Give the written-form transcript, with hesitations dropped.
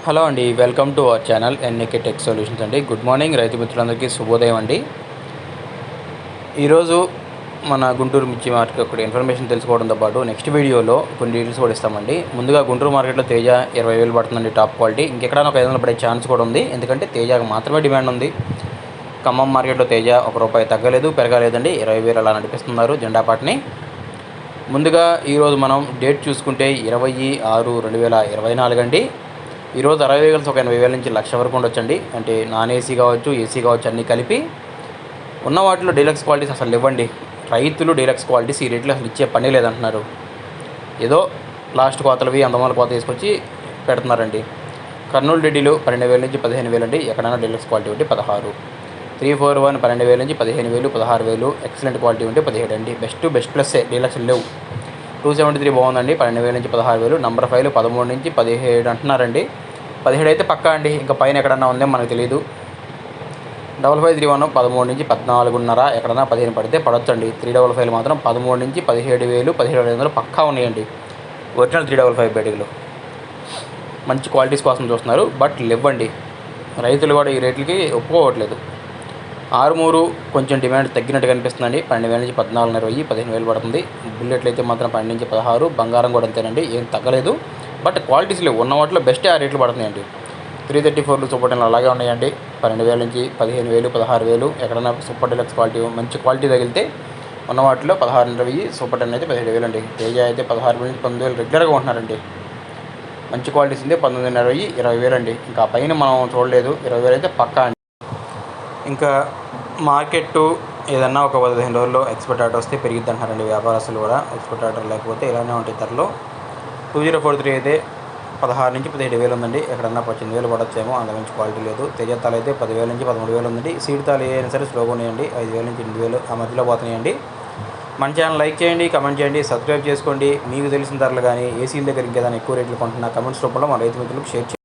Hello అండి, welcome to our channel NAK tech solutions అండి. Good morning రైతు మిత్రులందరికీ శుభోదయం అండి. ఈరోజు మన గుంటూరు మిర్చి మార్కెట్ ఒకటి ఇన్ఫర్మేషన్ తెలుసుకోవడంతో పాటు నెక్స్ట్ వీడియోలో కొన్ని డీటెయిల్స్ కూడా ఇస్తామండి. ముందుగా గుంటూరు మార్కెట్లో తేజ 20,000 పడుతుందండి టాప్ క్వాలిటీ. ఇంకెక్కడైనా ఒక 500 పడే ఛాన్స్ కూడా ఉంది, ఎందుకంటే తేజకు మాత్రమే డిమాండ్ ఉంది. ఖమ్మం మార్కెట్లో తేజ ₹1 తగ్గలేదు పెరగలేదండి, 20,000 అలా నడిపిస్తున్నారు జెండా పాటని. ముందుగా ఈరోజు మనం డేట్ చూసుకుంటే 20/6/2024 అండి. ఈరోజు 60,000 ఒక 80,000 నుంచి 1,00,000 వరకు ఉండొచ్చండి. అంటే నాన్ ఏసీ కావచ్చు, ఏసీ కావచ్చు, అన్నీ కలిపి ఉన్న వాటిలో డీలక్స్ క్వాలిటీస్ అసలు ఇవ్వండి. రైతులు డీలక్స్ క్వాలిటీస్ ఈ రేట్లో అసలు ఇచ్చే పని లేదంటున్నారు. ఏదో లాస్ట్ కోతలవి అందమాల కోత తీసుకొచ్చి పెడుతున్నారండి. కర్నూలు డీడీలు 12,000 నుంచి 15,000 అండి. ఎక్కడైనా డీలక్స్ క్వాలిటీ ఉంటే 16. 341 12,000 నుంచి 15,000, 16,000. ఎక్సలెంట్ క్వాలిటీ ఉంటే 17 అండి. బెస్ట్ ప్లస్సే, డీలక్స్ లేవు. 273 బాగుందండి, 12,000 నుంచి 16,000. నంబర్ 5 13 నుంచి 17 అంటున్నారండి. 17 అయితే పక్కా అండి, ఇంకా పైన ఎక్కడన్నా ఉందో మనకు తెలియదు. 5531 13 నుంచి 14.5, ఎక్కడన్నా 15 పడితే పడొచ్చండి. 355 మాత్రం 13 నుంచి 17,000, 17,500 పక్కా ఉన్నాయండి. ఒరిజినల్ 355 బయటికలు మంచి క్వాలిటీస్ కోసం చూస్తున్నారు, బట్ లేవండి. రైతులు కూడా ఈ రేట్లకి ఒప్పుకోవట్లేదు. 63 కొంచెం డిమాండ్ తగ్గినట్టుగా కనిపిస్తుందండి. 12,000 నుంచి 14,20, 15,000 పడుతుంది. బుల్లెట్లు అయితే మాత్రం 12 నుంచి 16. బంగారం కూడా అంతేనండి, ఏం తగ్గలేదు. బట్ క్వాలిటీస్ లేవు, ఉన్న వాటిలో బెస్టే ఆ రేట్లు పడుతున్నాయండి. 334 సూపర్ డీలక్స్ అలాగే ఉన్నాయండి. 12,000 నుంచి 15,000, 16,000. ఎక్కడైనా సూపర్ డీలక్స్ క్వాలిటీ మంచి క్వాలిటీ తగిలితే ఉన్న వాటిలో 16,20, సూపర్ టెన్ అయితే 17,000 అండి. తేజ అయితే 16 నుంచి 19,000 రెగ్యులర్గా ఉంటున్నారండి. మంచి క్వాలిటీస్ ఉంది 19,20, 20,000 అండి. ఇంకా పైన మనం చూడలేదు, 20,000 అయితే పక్కా అండి. ఇంకా మార్కెట్ ఏదన్నా ఒక 15 రోజుల్లో ఎక్స్పోర్ట్ ఆర్డర్ వస్తే పెరిగిద్ది అంటున్నారండి వ్యాపారస్తులు కూడా. ఎక్స్పోర్ట్ ఆర్డర్ లేకపోతే ఇలానే ఉంటాయి ధరలు. 2043 అయితే 16 నుంచి 17,000 ఉందండి. ఎక్కడన్నా 18,000 పడొచ్చేమో, అంత మంచి క్వాలిటీ లేదు. తేజత్తాలు అయితే 10,000 నుంచి 13,000 ఉందండి. సీడ్ తాలు అయినా సరే స్లోగా ఉన్నాయండి, 5,000 నుంచి 8,000 ఆ మధ్యలో పోతున్నాయండి. మన ఛానల్ లైక్ చేయండి, కమెంట్ చేయండి, సబ్స్క్రైబ్ చేసుకోండి. మీకు తెలిసిన ధరలు కానీ ఏసీల దగ్గర ఇంకేదైనా ఎక్కువ రేట్లు కొంటున్నా కమెంట్స్ రూపంలో మన రైతు మిత్రులకు షేర్ చేయండి.